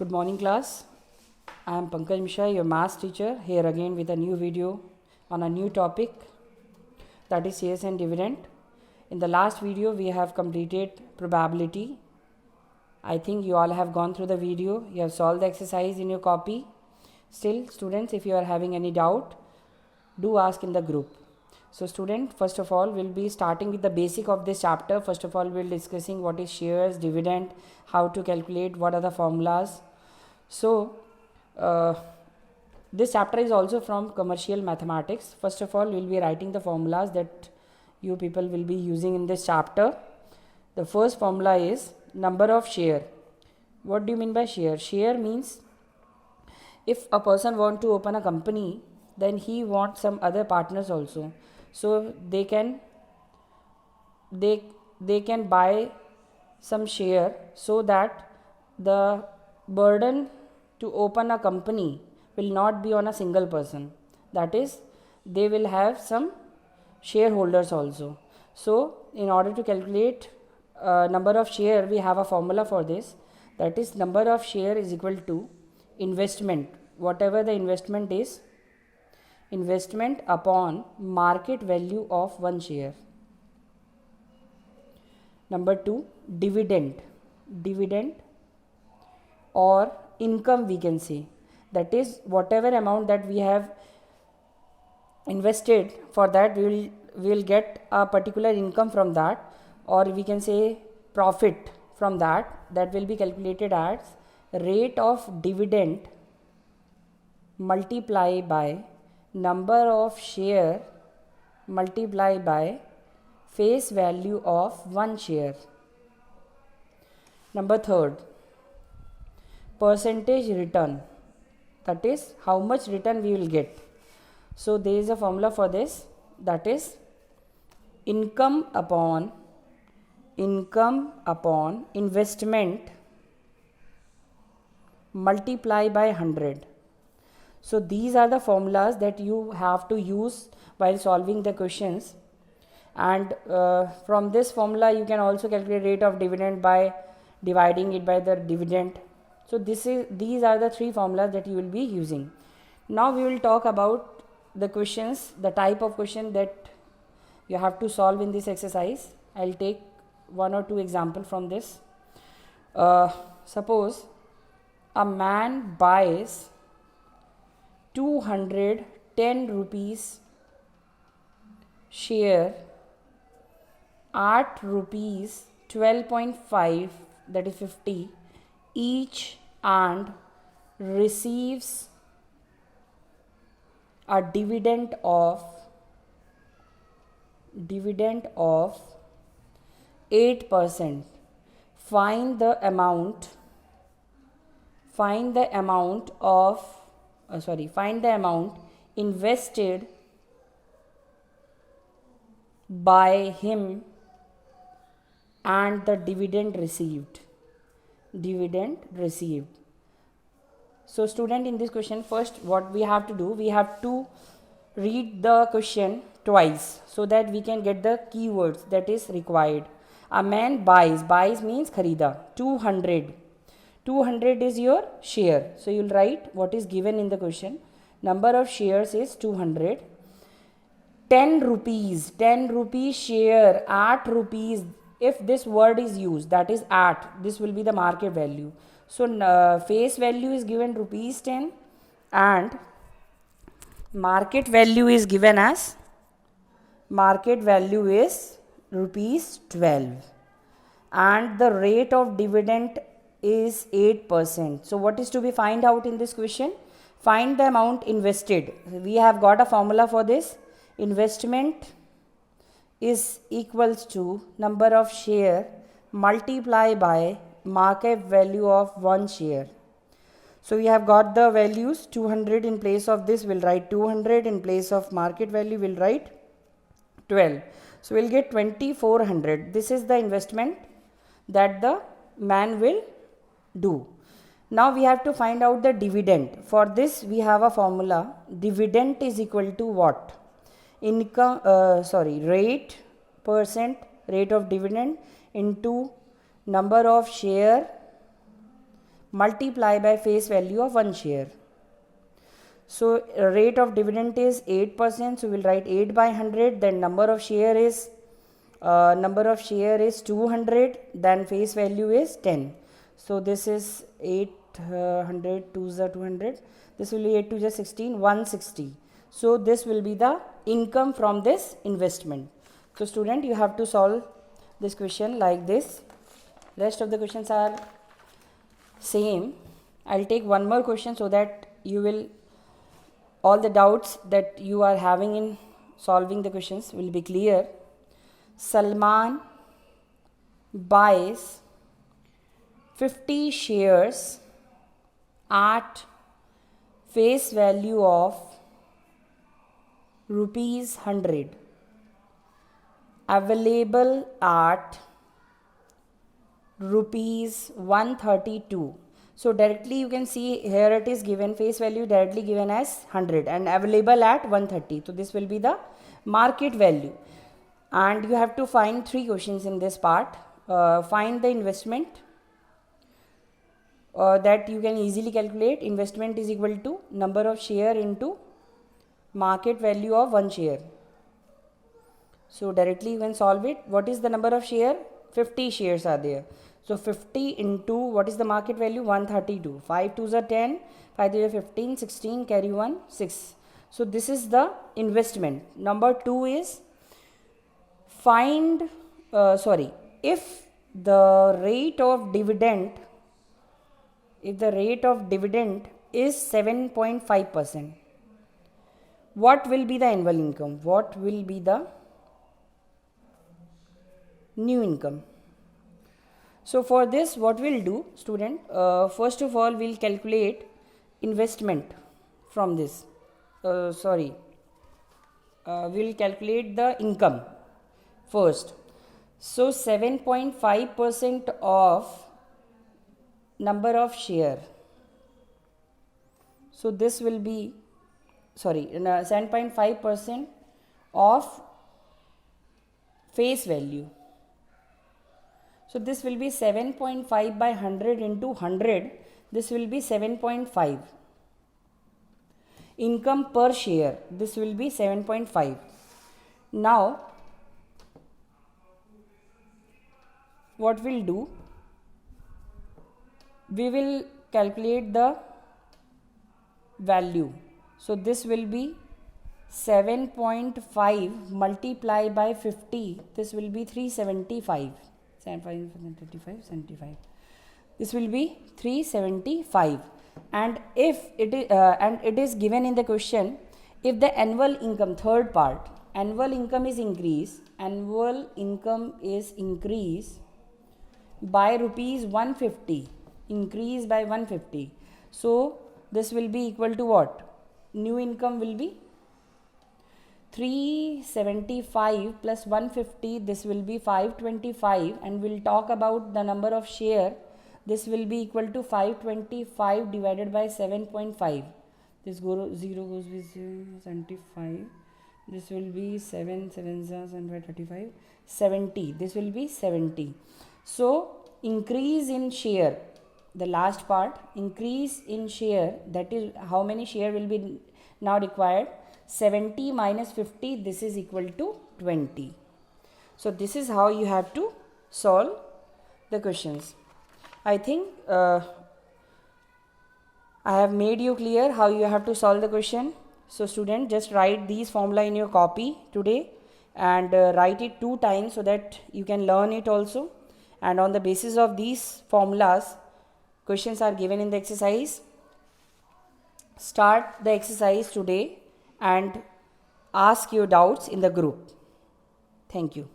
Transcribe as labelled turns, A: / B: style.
A: Good morning, class. I am Pankaj Mishra, your maths teacher, here again with a new video on a new topic, that is shares and dividend. In the last video, we have completed probability. I think you all have gone through the video. You have solved the exercise in your copy. Still, students, if you are having any doubt, do ask in the group. So student, first of all, we'll be starting with the basic of this chapter. First of all, we'll discussing what is shares, dividend, how to calculate, what are the formulas. So this chapter is also from commercial mathematics. First of all, we'll be writing the formulas that you people will be using in this chapter. The first formula is number of share. What do you mean by share? Share means if a person want to open a company, then he wants some other partners also, so they can buy some share, so that the burden to open a company will not be on a single person. That is, they will have some shareholders also. So in order to calculate number of share, we have a formula for this, that is number of share is equal to investment, whatever the investment is, investment upon market value of one share. Number 2, dividend or income, we can say, that is whatever amount that we have invested, for that we will get a particular income from that, or we can say profit from that. That will be calculated as rate of dividend multiply by number of share multiply by face value of one share. Number 3, percentage return, that is how much return we will get. So there is a formula for this, that is income upon investment multiply by 100. So these are the formulas that you have to use while solving the questions, and from this formula you can also calculate rate of dividend by dividing it by the dividend. So these are the three formulas that you will be using. Now we will talk about the questions, the type of question that you have to solve in this exercise. I'll take one or two examples from this. Suppose a man buys 210 rupees share at rupees 12.5, that is 50 each, and receives a dividend of 8%. Find the amount invested by him and the dividend received. So student, in this question, first what we have to do, we have to read the question twice so that we can get the keywords that is required. A man buys means kharida, 200 is your share. So you'll write what is given in the question. Number of shares is 200. 10 rupees share at rupees. If this word is used, that is at, this will be the market value. So face value is given rupees 10 and market value is given as rupees 12, and the rate of dividend is 8%. So what is to be find out in this question? Find the amount invested. We have got a formula for this. Investment is equals to number of share multiply by market value of one share. So we have got the values. 200 in place of this, we'll write 200. In place of market value, we'll write 12. So we'll get 2400. This is the investment that the man will do. Now we have to find out the dividend. For this we have a formula. Dividend is equal to what? Rate of dividend into number of share multiply by face value of 1 share. So rate of dividend is 8%, so we'll write 8 by 100, then number of share is 200, then face value is 10. So this is 800 2 is 200, this will be 8 2 is 16, 160. So this will be the income from this investment. So student, you have to solve this question like this. Rest of the questions are same. I'll take one more question so that you will, all the doubts that you are having in solving the questions will be clear. Salman buys 50 shares at face value of rupees 100, available at rupees 132. So directly you can see here it is given face value directly given as 100 and available at 130. So this will be the market value. And you have to find 3 questions in this part. Find the investment that you can easily calculate. Investment is equal to number of share into market value of 1 share. So directly you can solve it. What is the number of share? 50 shares are there. So 50 into what is the market value? 132. 5 2s are 10, 5 3s are 15, 16, carry 1, 6. So this is the investment. Number 2 is find, if the rate of dividend is 7.5%, what will be the annual income? What will be the new income? So for this, what we'll do, student, first of all we'll calculate investment from this. We'll calculate the income first. So 7.5% of number of share. So this will be 7.5% of face value. So this will be 7.5 by 100 into 100. This will be 7.5. Income per share. This will be 7.5. Now, what we'll do? We will calculate the value. So this will be 7.5 multiplied by 50. This will be 375. 75. This will be 375. And if it is given in the question, if the annual income, third part, annual income is increased by rupees 150, increase by 150. So this will be equal to what? New income will be 375 plus 150, this will be 525, and we'll talk about the number of share. This will be equal to 525 divided by 7.5. This 0 goes with 75. This will be 7 7 35 70. This will be 70. So increase in share, the last part, increase in share, that is how many share will be now required? 70 minus 50, this is equal to 20. So this is how you have to solve the questions. I think I have made you clear how you have to solve the question. So student, just write these formula in your copy today and write it 2 times so that you can learn it also. And on the basis of these formulas, questions are given in the exercise. Start the exercise today and ask your doubts in the group. Thank you.